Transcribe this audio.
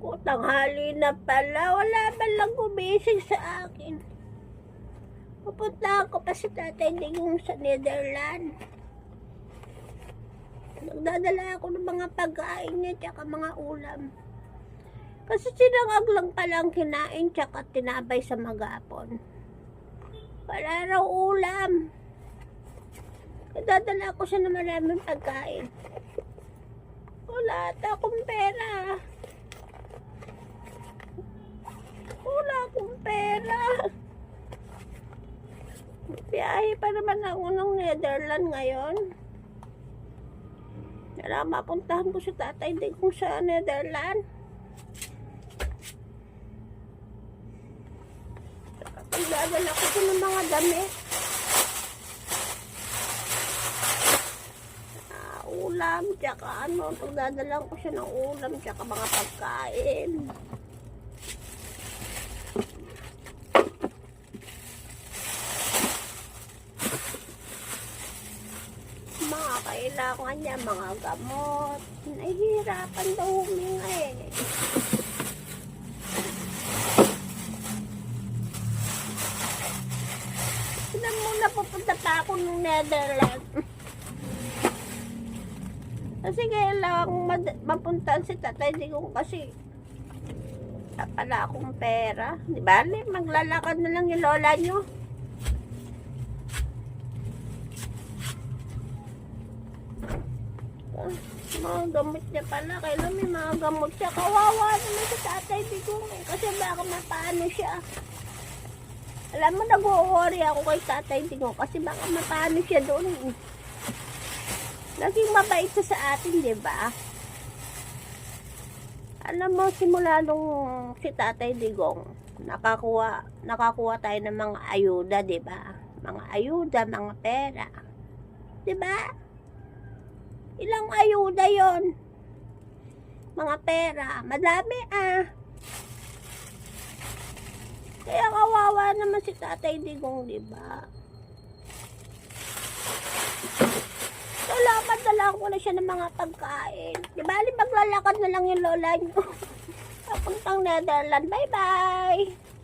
O, tanghali na pala. Wala man lang gumising sa akin. Pupunta ako pa si Tatay Digong sa Netherlands. Nagdadala ako ng mga pagkain niya tsaka mga ulam. Kasi sinangag lang palang kinain tsaka tinabay sa magapon. Wala raw ulam. Nagdadala ako siya ng maraming pagkain. Wala akong pera. Wala akong pera. Biyahe pa naman ako ng Netherlands ngayon. Kaya mapuntahan ko si Tatay Digong sa Netherlands. Pagdadala ko siya ng mga damit. Ulam, tsaka ano, pagdadala ko siya ng ulam, tsaka mga pagkain. Mga kailangan niya, mga gamot. Nahihirapan daw huminga eh. Sila muna pupunta pa ako ng Netherlands. Kasi kailangan mapuntaan si Tatay Digong kasi pala akong pera. Di ba? Maglalakad na lang yung lola nyo. Mga gamot niya pala. Kailan may mga gamot siya. Kawawa naman si Tatay Digong eh. Kasi baka mapano siya. Alam mo, nag-worry ako kay Tatay Digong kasi baka mapano siya doon eh. Laging mabait siya sa atin, di ba? Alam mo, simula nung si Tatay Digong, nakakuha tayo ng mga ayuda, di ba? Mga ayuda, mga pera. Di ba? Ilang ayuda yon? Mga pera. Madami ah. Kaya kawawa naman si Tatay Digong, di ba? Salamat na lang ko na siya ng mga pagkain. Di ba? Maglalakad na lang yung lola nyo. Papuntang Netherlands. Bye-bye!